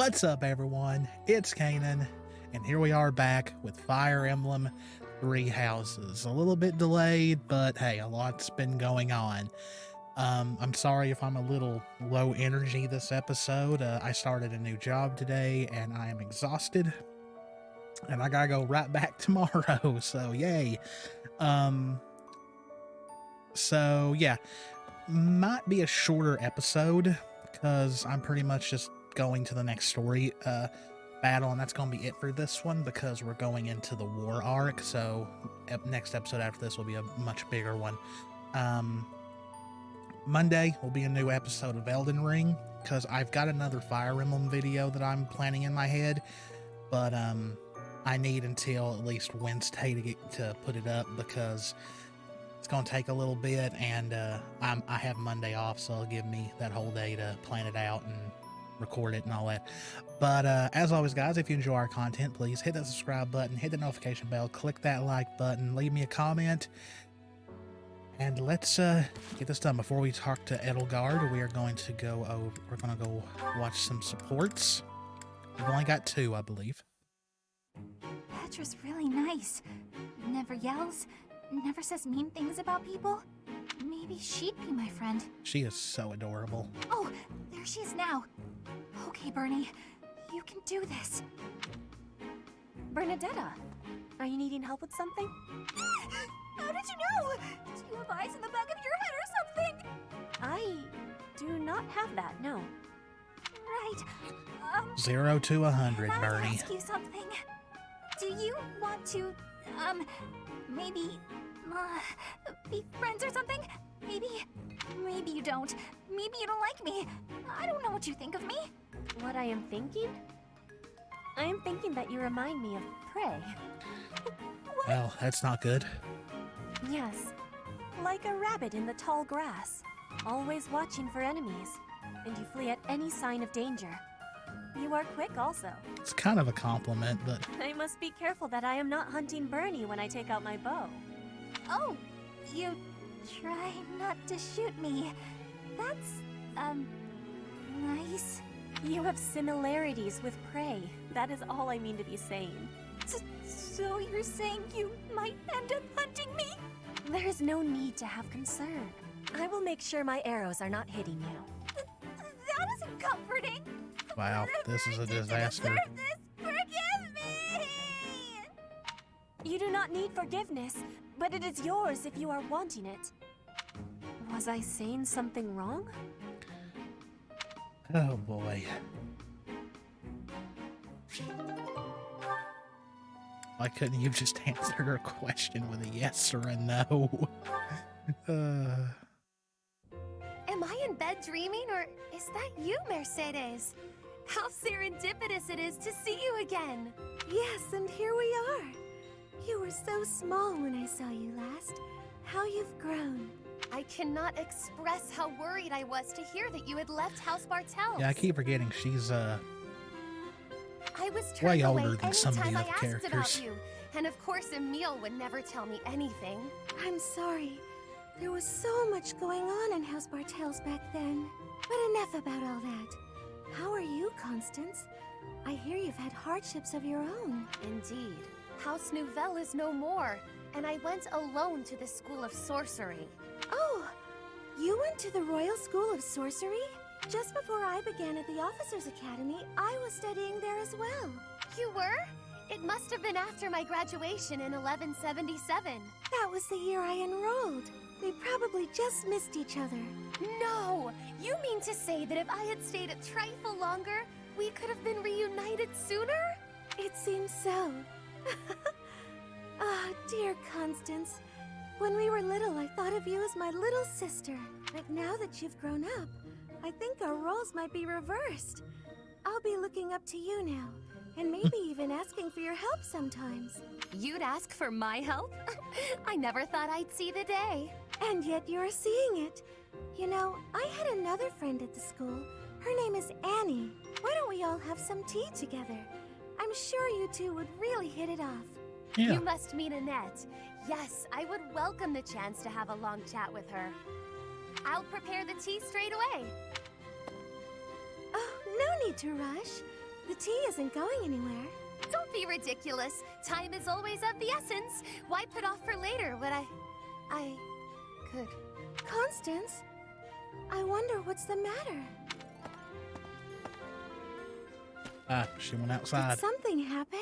What's up, everyone? It's Cannan, and here we are back with Fire Emblem Three Houses. A little bit delayed, but hey, a lot's been going on. I'm sorry if I'm a little low energy this episode. I started a new job today, and I am exhausted, and I gotta go right back tomorrow, so yay. So yeah, might be a shorter episode, because I'm pretty much just going to the next story battle, and that's going to be it for this one because we're going into the war arc. So next episode after this will be a much bigger one. Monday will be a new episode of Elden Ring because I've got another Fire Emblem video that I'm planning in my head, but I need until at least Wednesday to put it up because it's going to take a little bit, and I have Monday off, so it'll give me that whole day to plan it out and record it and all that. But as always, guys, if you enjoy our content, please hit that subscribe button, hit the notification bell, click that like button, leave me a comment, and let's get this done. Before we talk to Edelgard, we are going to go watch some supports. We've only got 2, I believe. Petra's really nice. Never yells, never says mean things about people. Maybe she'd be my friend. She is so adorable. Oh, there she is now. Okay, Bernie, you can do this. Bernadetta, are you needing help with something? How did you know? Do you have eyes in the back of your head or something? I do not have that, no. Right. 0 to 100, Can I Bernie. ask you something? Do you want to, maybe, be friends or something? Maybe you don't. Maybe you don't like me. I don't know what you think of me. What I am thinking? I am thinking that you remind me of prey. Well, that's not good. Yes, like a rabbit in the tall grass, always watching for enemies, and you flee at any sign of danger. You are quick also. It's kind of a compliment, but I must be careful that I am not hunting Bernie when I take out my bow. Oh, you try not to shoot me. That's, nice. You have similarities with prey. That is all I mean to be saying. So you're saying you might end up hunting me? There is no need to have concern. I will make sure my arrows are not hitting you. That isn't comforting. wow, this is a disaster. Forgive me! You do not need forgiveness, but it is yours if you are wanting it. Was I saying something wrong? Oh boy. Why couldn't you just answer her question with a yes or a no? Am I in bed dreaming, or is that you, Mercedes? How serendipitous it is to see you again! Yes, and here we are. You were so small when I saw you last. How you've grown. I cannot express how worried I was to hear that you had left House Bartels. Yeah, I keep forgetting she's I was way turned older away than some of the anytime I other asked characters. about you. And of course, Emil would never tell me anything. I'm sorry. There was so much going on in House Bartels back then. But enough about all that. How are you, Constance? I hear you've had hardships of your own. Indeed. House Nouvelle is no more, and I went alone to the School of Sorcery. Oh, you went to the Royal School of Sorcery? Just before I began at the Officers' Academy, I was studying there as well. You were? It must have been after my graduation in 1177. That was the year I enrolled. We probably just missed each other. No! You mean to say that if I had stayed a trifle longer, we could have been reunited sooner? It seems so. Ah, dear Constance. When we were little, I thought of you as my little sister. But now that you've grown up, I think our roles might be reversed. I'll be looking up to you now, and maybe even asking for your help sometimes. You'd ask for my help? I never thought I'd see the day. And yet you're seeing it. You know, I had another friend at the school. Her name is Annie. Why don't we all have some tea together? I'm sure you two would really hit it off. Yeah. You must mean Annette. Yes, I would welcome the chance to have a long chat with her. I'll prepare the tea straight away. Oh, no need to rush. The tea isn't going anywhere. Don't be ridiculous. Time is always of the essence. Why put off for later what I could? Constance, I wonder what's the matter. She went outside. Did something happen?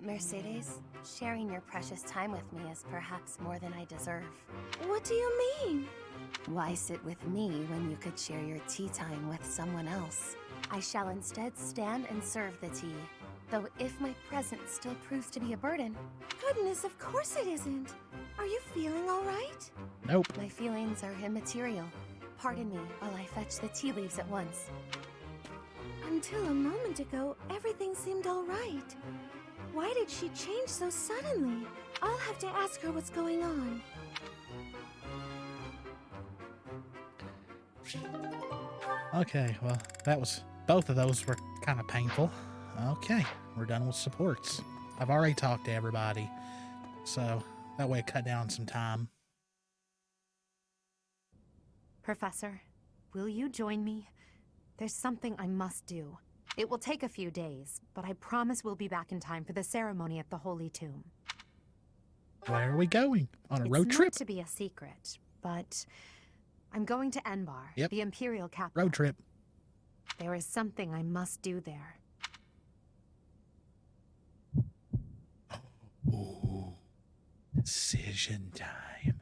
Mercedes, sharing your precious time with me is perhaps more than I deserve. What do you mean? Why sit with me when you could share your tea time with someone else? I shall instead stand and serve the tea. Though if my presence still proves to be a burden... Goodness, of course it isn't. Are you feeling all right? Nope. My feelings are immaterial. Pardon me while I fetch the tea leaves at once. Until a moment ago, everything seemed all right. Why did she change so suddenly? I'll have to ask her what's going on. Okay, well, both of those were kind of painful. Okay, we're done with supports. I've already talked to everybody, so that way it cut down some time. Professor, will you join me? There's something I must do. It will take a few days, but I promise we'll be back in time for the ceremony at the Holy Tomb. Where are we going? On a road It's trip? meant to be a secret, but I'm going to Enbar, Yep. the Imperial capital. Road trip. There is something I must do there. Ooh, decision time.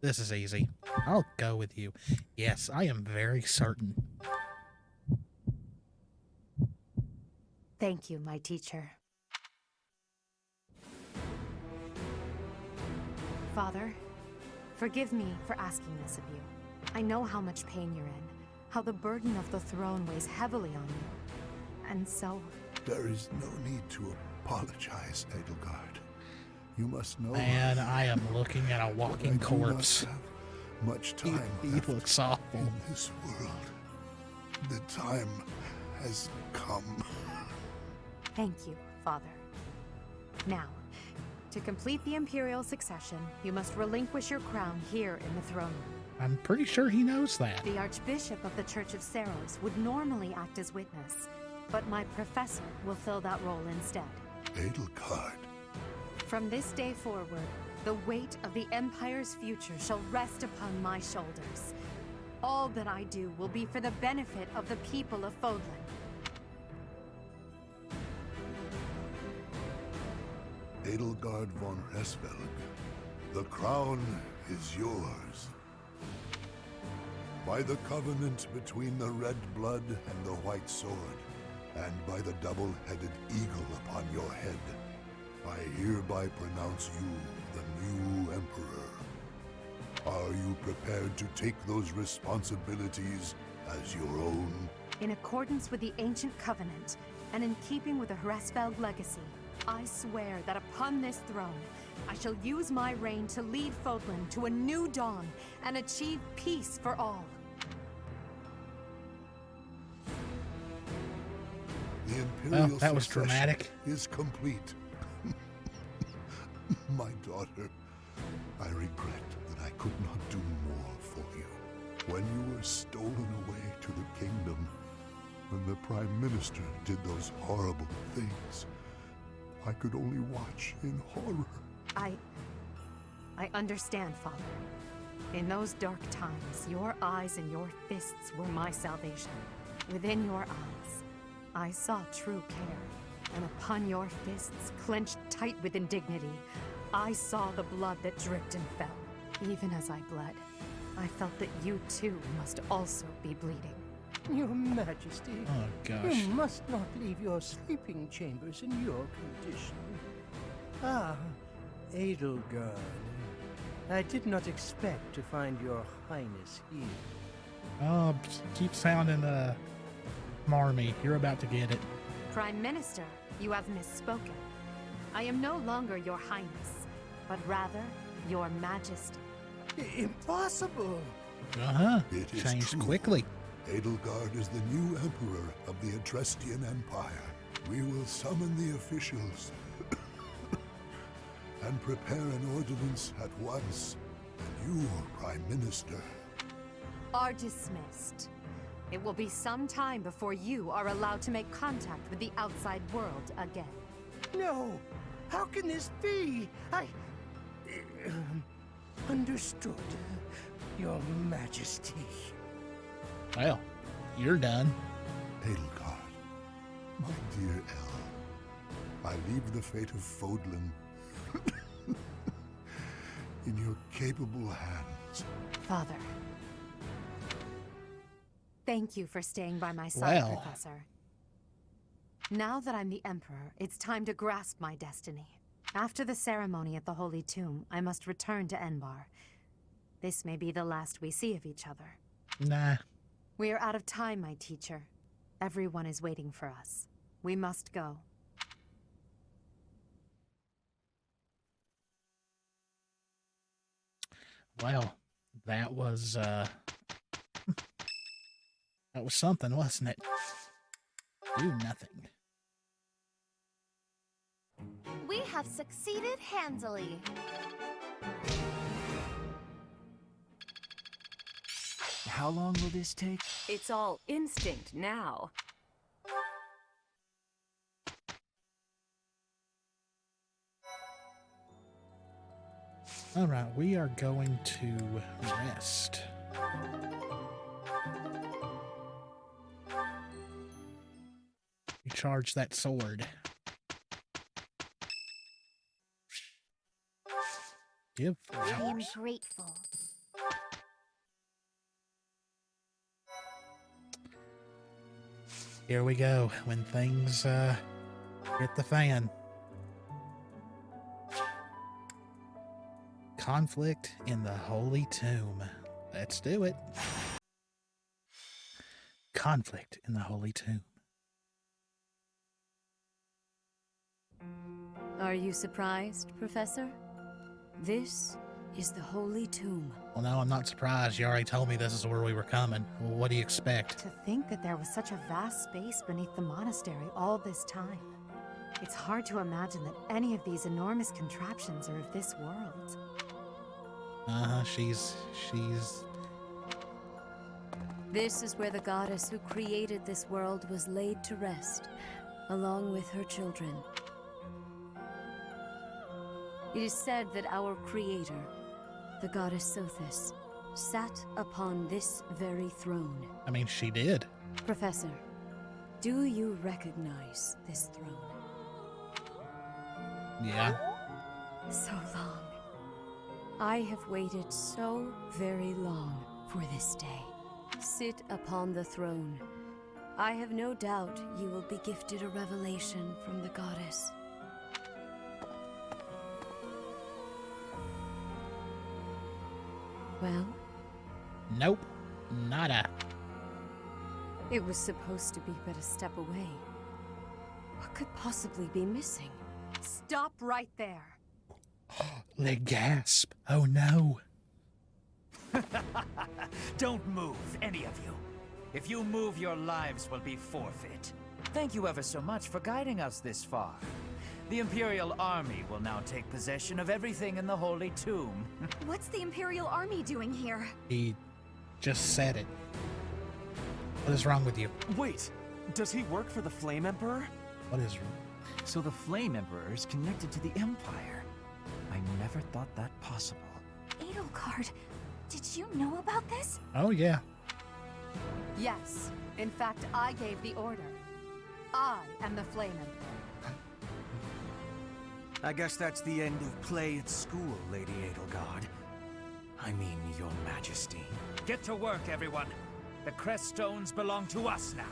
This is easy. I'll go with you. Yes, I am very certain. Thank you, my teacher. Father, forgive me for asking this of you. I know how much pain you're in, how the burden of the throne weighs heavily on you. And so... There is no need to apologize, Edelgard. You must know... Man, I am looking at a walking corpse. I do not have much time He left looks awful. in this world. The time has come. Thank you, Father. Now, to complete the Imperial succession, you must relinquish your crown here in the throne room. I'm pretty sure he knows that. The Archbishop of the Church of Seros would normally act as witness, but my professor will fill that role instead. Edelgard. From this day forward, the weight of the Empire's future shall rest upon my shoulders. All that I do will be for the benefit of the people of Fodlan. Edelgard von Hresvelg, the crown is yours. By the covenant between the red blood and the white sword, and by the double-headed eagle upon your head, I hereby pronounce you the new Emperor. Are you prepared to take those responsibilities as your own? In accordance with the ancient covenant, and in keeping with the Hresvelg legacy, I swear that upon this throne, I shall use my reign to lead Fodlan to a new dawn and achieve peace for all. The Imperial Well, that was succession dramatic. is complete. My daughter, I regret that I could not do more for you. When you were stolen away to the kingdom, when the Prime Minister did those horrible things, I could only watch in horror. I understand, Father. In those dark times, your eyes and your fists were my salvation. Within your eyes, I saw true care, and upon your fists, clenched tight with indignity, I saw the blood that dripped and fell. Even as I bled, I felt that you too must also be bleeding. Your Majesty, Oh, gosh. you must not leave your sleeping chambers in your condition. Ah, Edelgard. I did not expect to find your Highness here. Oh, keep sounding, marmy. You're about to get it. Prime Minister, you have misspoken. I am no longer your Highness, but rather your Majesty. Impossible! Uh-huh. It is Changed true. quickly. Edelgard is the new Emperor of the Adrestian Empire. We will summon the officials and prepare an ordinance at once. And you, Prime Minister, Are dismissed. It will be some time before you are allowed to make contact with the outside world again. No! How can this be? Understood, Your Majesty. Well, you're done. Edelgard, my dear Elle, I leave the fate of Fodlan in your capable hands. Father. Thank you for staying by my side, Well. Professor. Now that I'm the Emperor, it's time to grasp my destiny. After the ceremony at the Holy Tomb, I must return to Enbar. This may be the last we see of each other. Nah. We are out of time, my teacher. Everyone is waiting for us. We must go. Well, that was something, wasn't it? Do nothing. We have succeeded handily. How long will this take? It's all instinct now. All right, we are going to rest. You charge that sword. Give I am flowers. grateful. Here we go, when things hit the fan. Conflict in the Holy Tomb. Let's do it. Conflict in the Holy Tomb. Are you surprised, Professor? This is the Holy Tomb. Well, no, I'm not surprised. You already told me this is where we were coming. Well, what do you expect? To think that there was such a vast space beneath the monastery all this time. It's hard to imagine that any of these enormous contraptions are of this world. She's... This is where the goddess who created this world was laid to rest, along with her children. It is said that our creator, the goddess Sothis, sat upon this very throne. I mean, she did. Professor, do you recognize this throne? Yeah. So long. I have waited so very long for this day. Sit upon the throne. I have no doubt you will be gifted a revelation from the goddess. Well? Nope. Nada. It was supposed to be but a step away. What could possibly be missing? Stop right there. The gasp. Oh no. Don't move, any of you. If you move, your lives will be forfeit. Thank you ever so much for guiding us this far. The Imperial Army will now take possession of everything in the Holy Tomb. What's the Imperial Army doing here? He just said it. What is wrong with you? Wait, does he work for the Flame Emperor? What is... So the Flame Emperor is connected to the Empire. I never thought that possible. Edelgard, did you know about this? Oh, yeah. Yes. In fact, I gave the order. I am the Flame Emperor. I guess that's the end of play at school, Lady Edelgard. I mean, Your Majesty. Get to work, everyone. The crest stones belong to us now.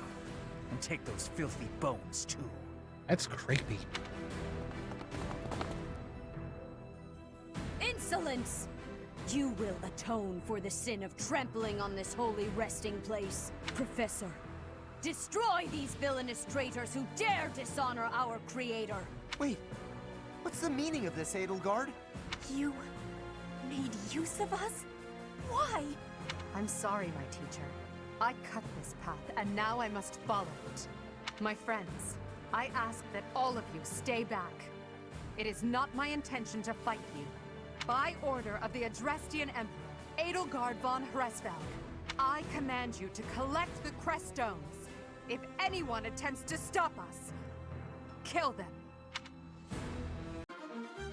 And take those filthy bones, too. That's creepy. Insolence! You will atone for the sin of trampling on this holy resting place. Professor, destroy these villainous traitors who dare dishonor our creator. Wait, what's the meaning of this, Edelgard? You made use of us? Why? I'm sorry, my teacher. I cut this path, and now I must follow it. My friends, I ask that all of you stay back. It is not my intention to fight you. By order of the Adrestian Emperor, Edelgard von Hresvelg, I command you to collect the crest stones. If anyone attempts to stop us, kill them.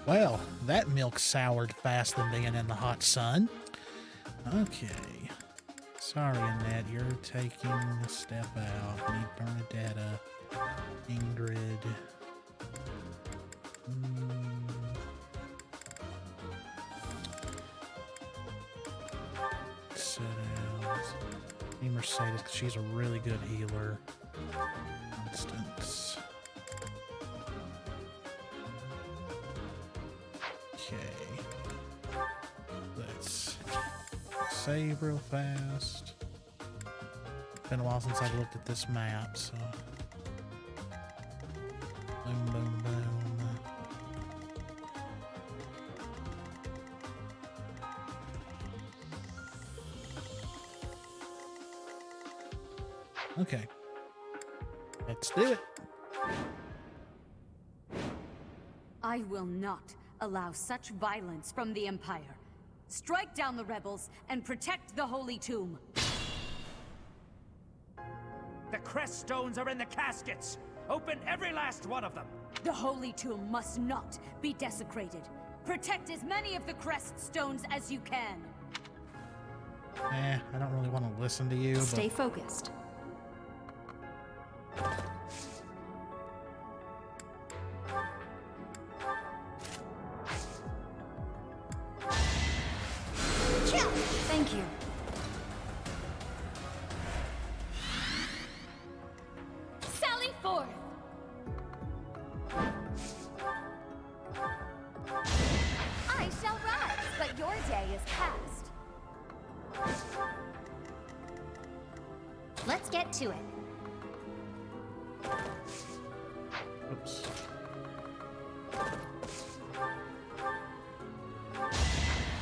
Well, that milk soured fast than being in the hot sun. Okay. Sorry, Annette, you're taking a step out. Need Bernadetta, Ingrid. Sit out. Need Mercedes, because she's a really good healer. Constance. Okay. Let's save real fast. Been a while since I've looked at this map, so. Boom, boom, boom. Okay. Let's do it. I will not allow such violence from the Empire. Strike down the rebels and protect the Holy Tomb. The crest stones are in the caskets! Open every last one of them! The Holy Tomb must not be desecrated. Protect as many of the crest stones as you can. I don't really want to listen to you, Stay but... focused. Thank you. Sally forth! I shall rise, but your day is past. Let's get to it. Oops.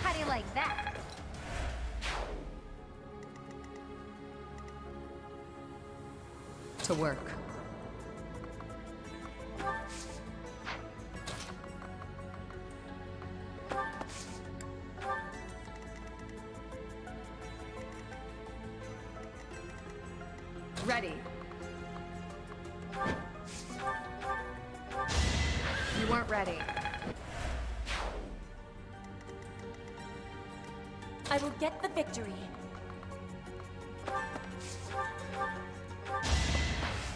How do you like that? To work. Ready. You weren't ready. I will get the victory.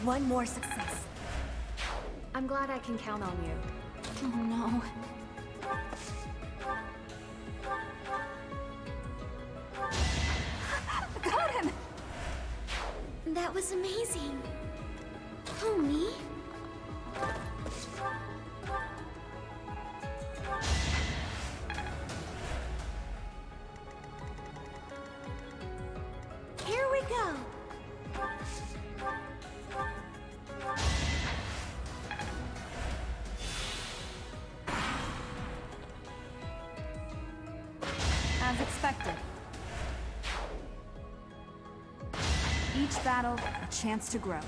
One more success. I'm glad I can count on you. Oh no. Got him! That was amazing. Oh, me? Here we go. As expected. Each battle, a chance to grow.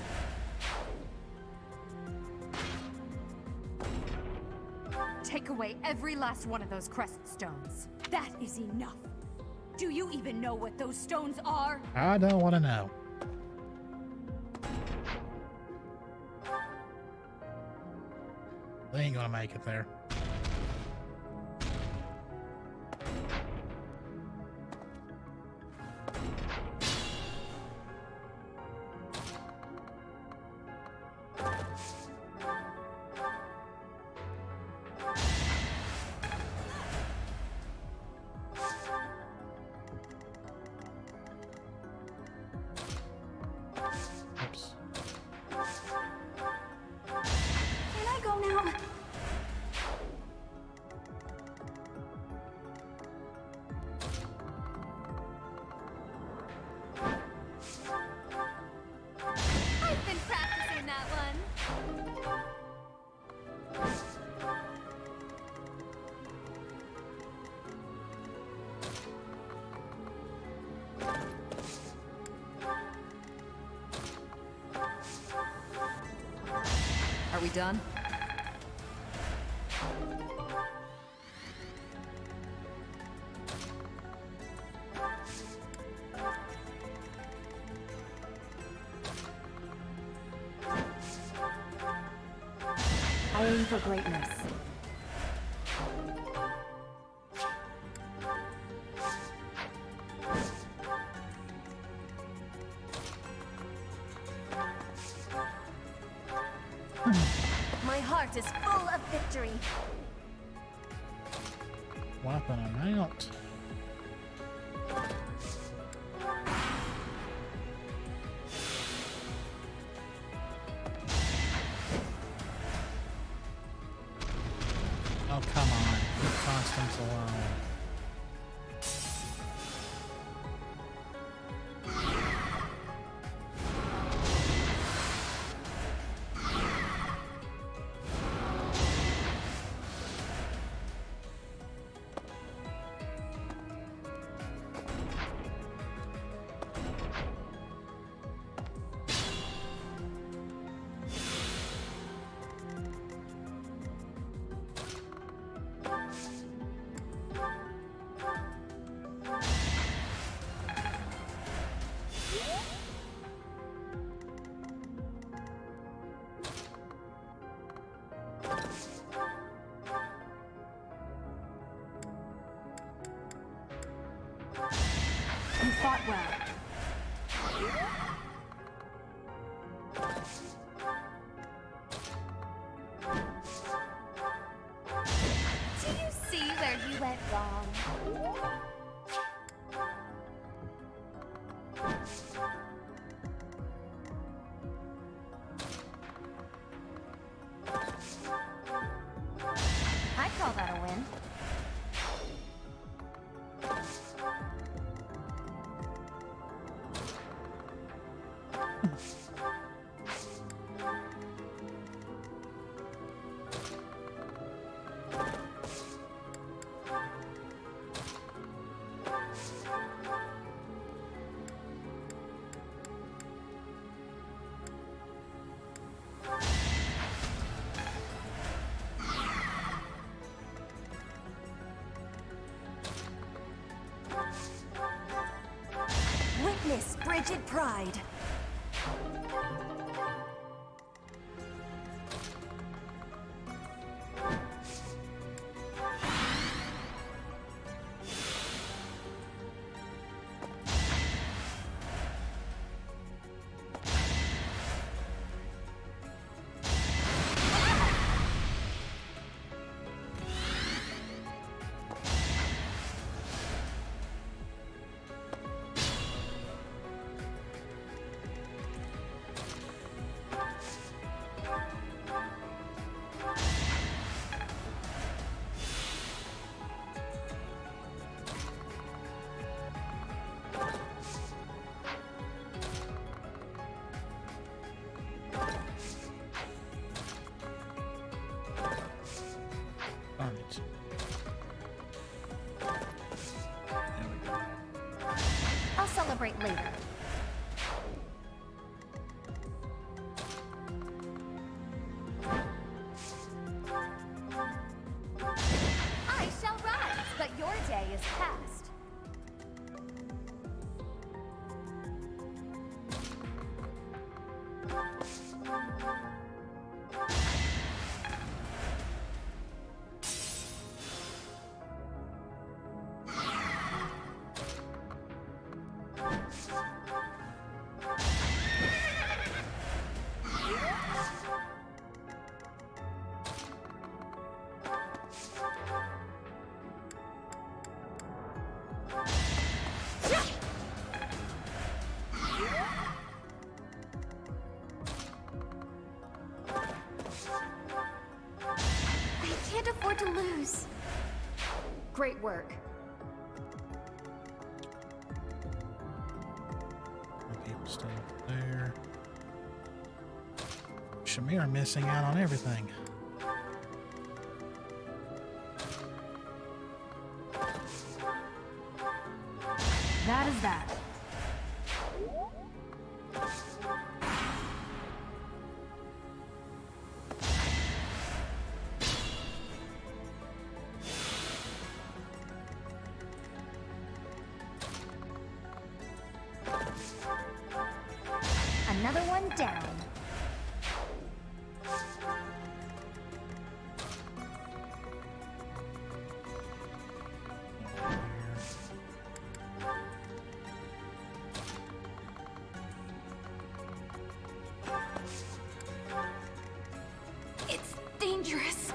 Take away every last one of those crest stones. That is enough. Do you even know what those stones are? I don't want to know. They ain't gonna make it there. Oops. Can I go now? I've been practicing that one. Are we done? for greatness. My heart is full of victory. Weapon amount. Oh, come on. Leave Constance alone. You fought well. Do you see where you went wrong? I call that a win. Witness frigid pride. I'll celebrate later. I shall rise, but your day is past. I can't afford to lose. Great work. People still up there. Shamir missing out on everything. That is that. Another one down. It's dangerous.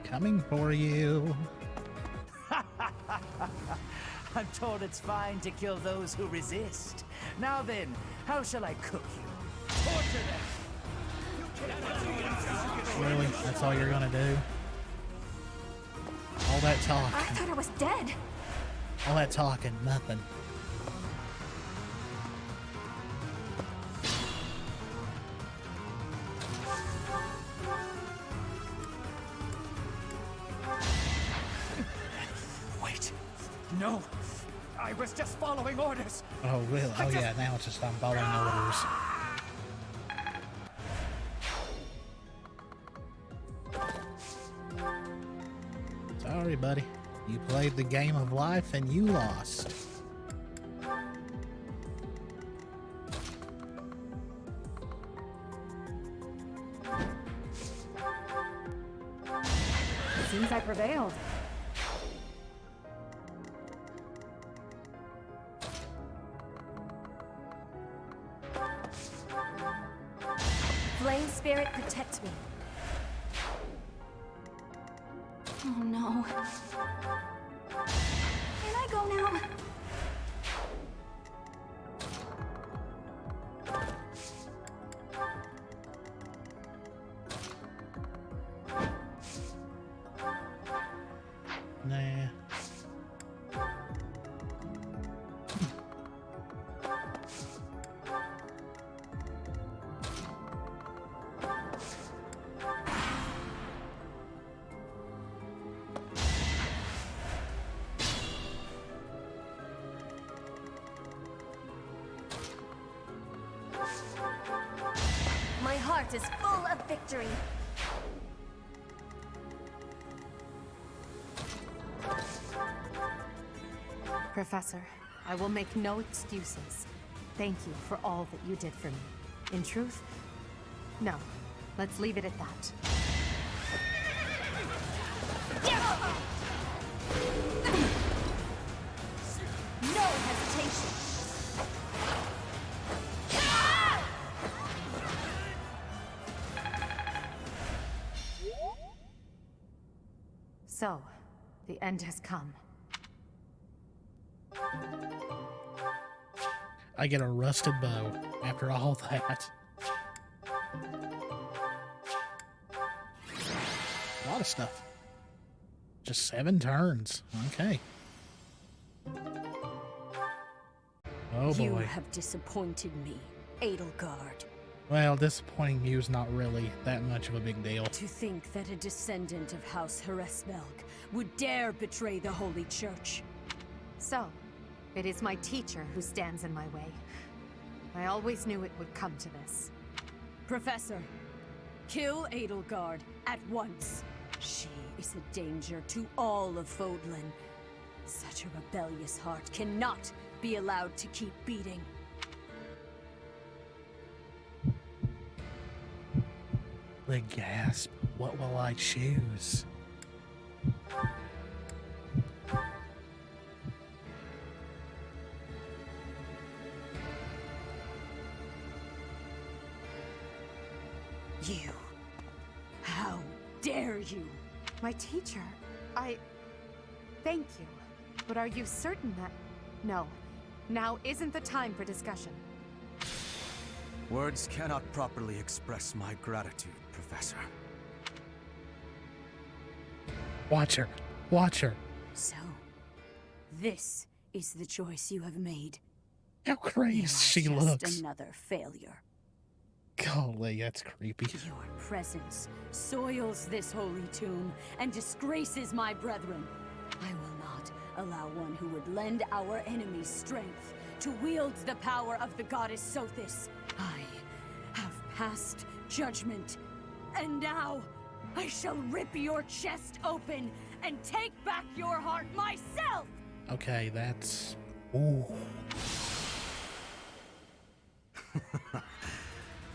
Coming for you. I'm told it's fine to kill those who resist. Now then, how shall I cook you? Torture them! Really? That's all you're gonna do? All that talk. I thought I was dead. All that talk and nothing. Wait. No. I was just following orders. Oh, really? Oh, yeah, now it's just I'm following orders. Sorry, buddy. You played the game of life and you lost. Seems I prevailed. Flame Spirit, protect me. Oh no. Can I go now? Nah. My heart is full of victory. Professor, I will make no excuses. Thank you for all that you did for me. In truth, no. Let's leave it at that. No hesitation. So, the end has come. I get a rusted bow after all that. A lot of stuff. Just 7 turns. Okay. Oh You boy. have disappointed me, Edelgard. Well, disappointing you is not really that much of a big deal. To think that a descendant of House Hresmelk would dare betray the Holy Church. So, it is my teacher who stands in my way. I always knew it would come to this. Professor, kill Edelgard at once. She is a danger to all of Fodlan. Such a rebellious heart cannot be allowed to keep beating. The gasp. What will I choose? You. How dare you? My teacher, thank you. But are you certain that... No. Now isn't the time for discussion. Words cannot properly express my gratitude, Professor. Watch her. Watch her. So, this is the choice you have made. How You crazy are she just looks. another failure. Golly, that's creepy. Your presence soils this holy tomb and disgraces my brethren. I will not allow one who would lend our enemies strength to wield the power of the goddess Sothis. I have passed judgment, and now I shall rip your chest open and take back your heart myself! Okay, that's... Ooh.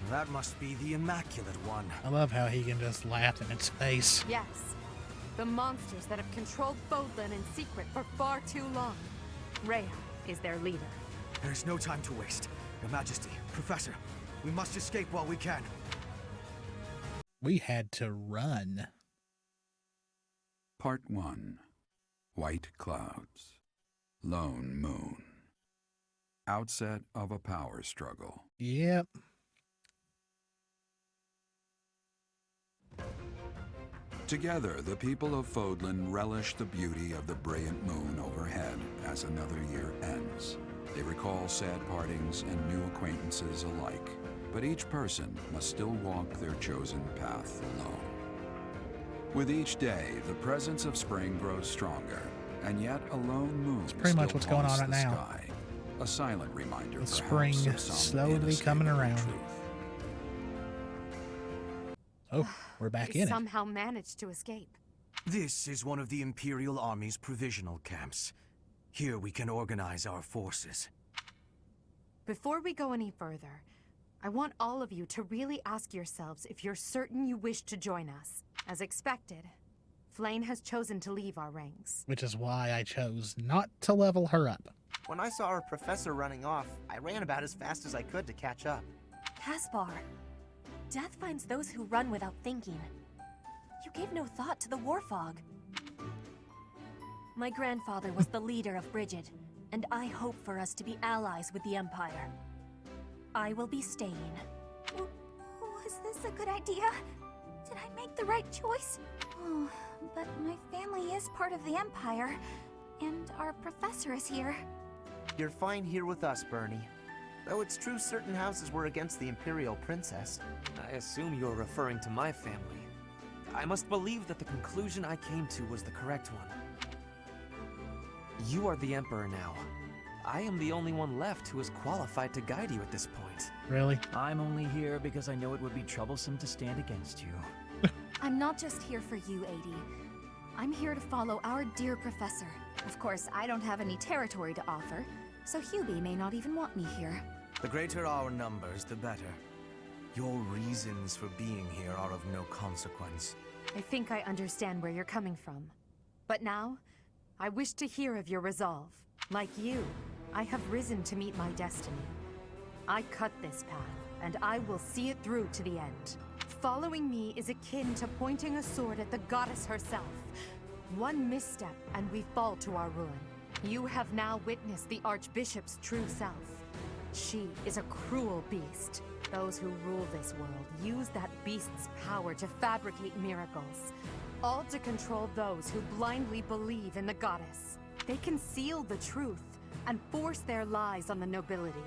That must be the Immaculate One. I love how he can just laugh in its face. Yes. The monsters that have controlled Fodlan in secret for far too long. Rhea is their leader. There's no time to waste. Your Majesty, Professor, we must escape while we can. We had to run. Part 1. White Clouds. Lone Moon. Outset of a power struggle. Yep. Together, the people of Fodlan relish the beauty of the brilliant moon overhead as another year ends. They recall sad partings and new acquaintances alike, but each person must still walk their chosen path alone. With each day, the presence of spring grows stronger, and yet a lone moon It's pretty much still what's going on haunts right the now. sky, a silent reminder The perhaps spring of some slowly coming inescapable around. truth. Oh, we're back We in it. somehow managed to escape. This is one of the Imperial Army's provisional camps. Here we can organize our forces. Before we go any further, I want all of you to really ask yourselves if you're certain you wish to join us. As expected, Flame has chosen to leave our ranks. Which is why I chose not to level her up. When I saw our professor running off, I ran about as fast as I could to catch up. Caspar, death finds those who run without thinking. You gave no thought to the war fog. My grandfather was the leader of Brigid, and I hope for us to be allies with the Empire. I will be staying. Was this a good idea? Did I make the right choice? Oh, but my family is part of the Empire, and our professor is here. You're fine here with us, Bernie. Though it's true certain houses were against the Imperial Princess. I assume you're referring to my family. I must believe that the conclusion I came to was the correct one. You are the Emperor now. I am the only one left who is qualified to guide you at this point. Really? I'm only here because I know it would be troublesome to stand against you. I'm not just here for you, Adi. I'm here to follow our dear professor. Of course, I don't have any territory to offer, so Hubie may not even want me here. The greater our numbers, the better. Your reasons for being here are of no consequence. I think I understand where you're coming from. But now, I wish to hear of your resolve. Like you, I have risen to meet my destiny. I cut this path, and I will see it through to the end. Following me is akin to pointing a sword at the goddess herself. One misstep, and we fall to our ruin. You have now witnessed the Archbishop's true self. She is a cruel beast. Those who rule this world use that beast's power to fabricate miracles, all to control those who blindly believe in the goddess. They conceal the truth and force their lies on the nobility.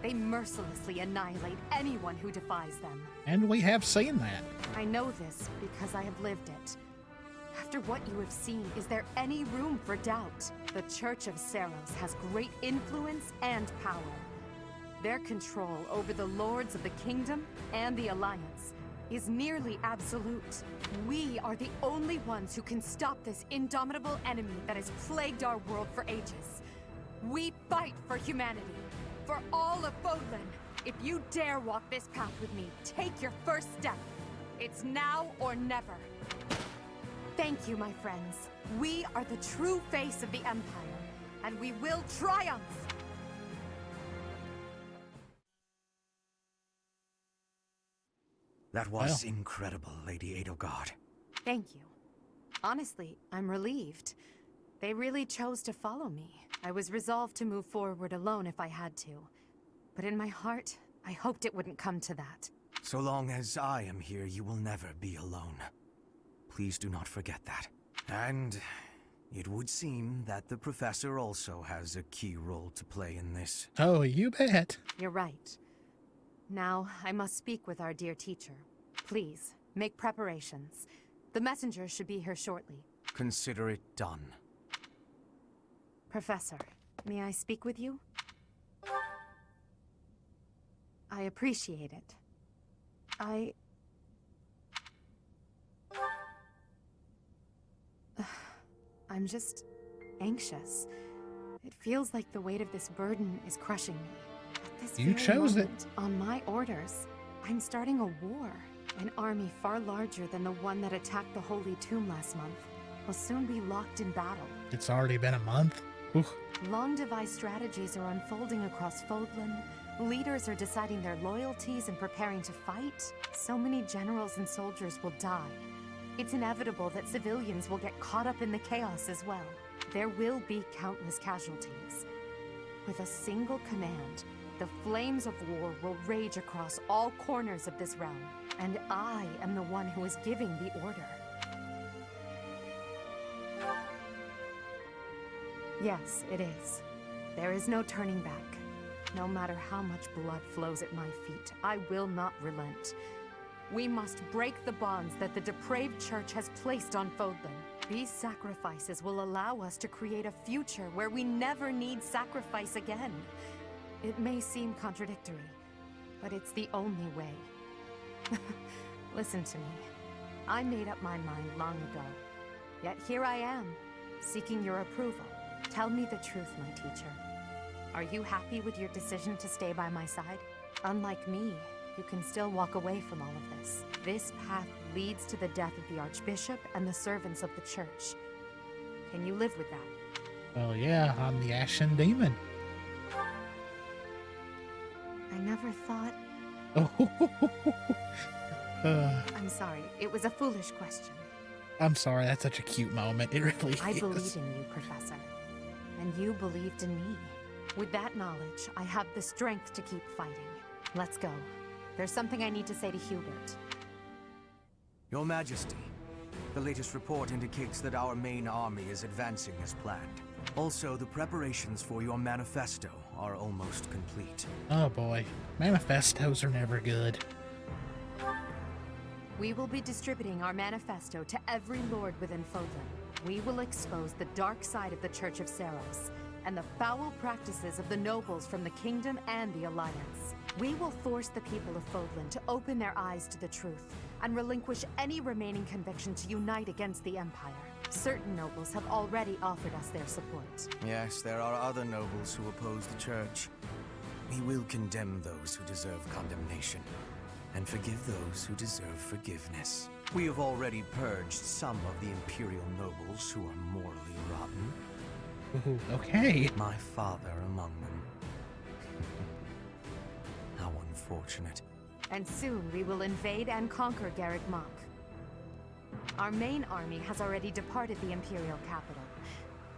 They mercilessly annihilate anyone who defies them. And we have seen that. I know this because I have lived it. After what you have seen, is there any room for doubt? The Church of Seros has great influence and power. Their control over the lords of the kingdom and the Alliance is nearly absolute. We are the only ones who can stop this indomitable enemy that has plagued our world for ages. We fight for humanity, for all of Fodlan. If you dare walk this path with me, take your first step. It's now or never. Thank you, my friends. We are the true face of the Empire, and we will triumph! That was incredible, Lady Edelgard. Thank you. Honestly, I'm relieved. They really chose to follow me. I was resolved to move forward alone if I had to. But in my heart, I hoped it wouldn't come to that. So long as I am here, you will never be alone. Please do not forget that. And it would seem that the Professor also has a key role to play in this. Oh, you bet. You're right. Now, I must speak with our dear teacher. Please, make preparations. The messenger should be here shortly. Consider it done. Professor, may I speak with you? I appreciate it. I'm just anxious. It feels like the weight of this burden is crushing me. At this You very chose it. moment, on my orders, I'm starting a war. An army far larger than the one that attacked the Holy Tomb last month will soon be locked in battle. It's already been a month. Oof. Long-devised strategies are unfolding across Fodlan. Leaders are deciding their loyalties and preparing to fight. So many generals and soldiers will die. It's inevitable that civilians will get caught up in the chaos as well. There will be countless casualties. With a single command, the flames of war will rage across all corners of this realm. And I am the one who is giving the order. Yes, it is. There is no turning back. No matter how much blood flows at my feet, I will not relent. We must break the bonds that the depraved church has placed on Fodlan. These sacrifices will allow us to create a future where we never need sacrifice again. It may seem contradictory, but it's the only way. Listen to me. I made up my mind long ago. Yet here I am, seeking your approval. Tell me the truth, my teacher. Are you happy with your decision to stay by my side? Unlike me, you can still walk away from all of this. This path leads to the death of the Archbishop and the servants of the Church. Can you live with that? Well, yeah, I'm the Ashen Demon. I never thought... I'm sorry, it was a foolish question. I'm sorry, that's such a cute moment. It really is. I believe in you, Professor. And you believed in me. With that knowledge, I have the strength to keep fighting. Let's go. There's something I need to say to Hubert. Your Majesty, the latest report indicates that our main army is advancing as planned. Also, the preparations for your manifesto are almost complete. Oh boy, manifestos are never good. We will be distributing our manifesto to every lord within Fodlan. We will expose the dark side of the Church of Seros and the foul practices of the nobles from the Kingdom and the Alliance. We will force the people of Fodlan to open their eyes to the truth and relinquish any remaining conviction to unite against the Empire. Certain nobles have already offered us their support. Yes, there are other nobles who oppose the Church. We will condemn those who deserve condemnation, and forgive those who deserve forgiveness. We have already purged some of the Imperial nobles who are morally rotten. Ooh, okay. My father among them. How unfortunate. And soon we will invade and conquer Garreg Mach. Our main army has already departed the Imperial capital.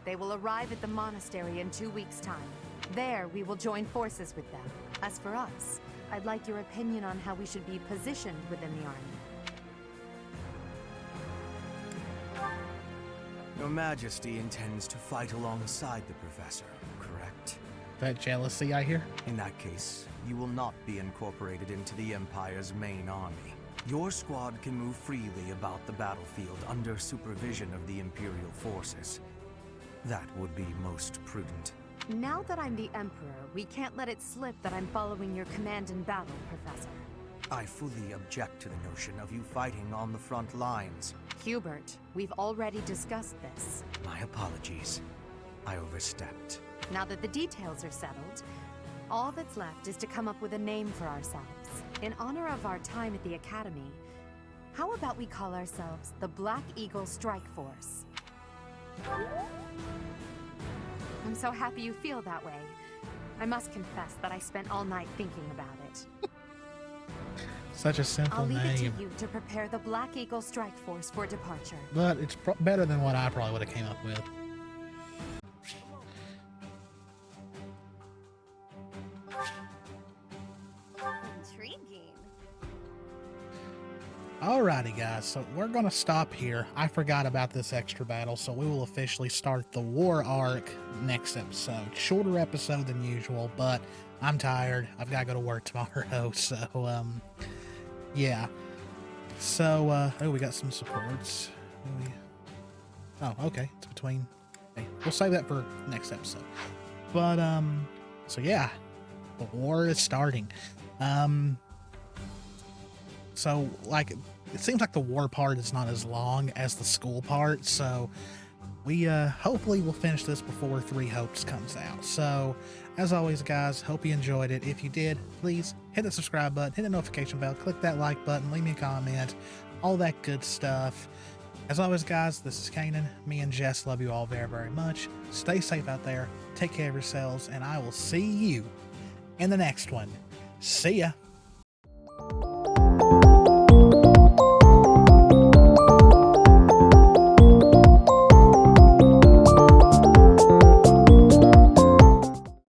They will arrive at the monastery in 2 weeks' time. There, we will join forces with them. As for us, I'd like your opinion on how we should be positioned within the army. Your Majesty intends to fight alongside the Professor, correct? That jealousy I hear? In that case, you will not be incorporated into the Empire's main army. Your squad can move freely about the battlefield under supervision of the Imperial forces. That would be most prudent. Now that I'm the Emperor, we can't let it slip that I'm following your command in battle, Professor. I fully object to the notion of you fighting on the front lines. Hubert, we've already discussed this. My apologies. I overstepped. Now that the details are settled, all that's left is to come up with a name for ourselves. In honor of our time at the Academy, how about we call ourselves the Black Eagle Strike Force? I'm so happy you feel that way. I must confess that I spent all night thinking about it. Such a simple I'll leave it name. to you to prepare the Black Eagle Strike Force for departure. But it's better than what I probably would have came up with. Intriguing. Alrighty guys, so we're gonna stop here. I forgot about this extra battle, so we will officially start the war arc next episode. Shorter episode than usual, but I'm tired. I've gotta go to work tomorrow, so yeah. So oh, we got some supports. Oh, okay, it's between Okay, we'll save that for next episode. But so yeah, the war is starting. So like it seems like the war part is not as long as the school part, so we hopefully will finish this before Three Hopes comes out. So as always, guys, hope you enjoyed it. If you did, please hit the subscribe button, hit the notification bell, click that like button, leave me a comment, all that good stuff. As always, guys, this is Canaan. Me and Jess love you all very, very much. Stay safe out there, take care of yourselves, and I will see you in the next one. See ya.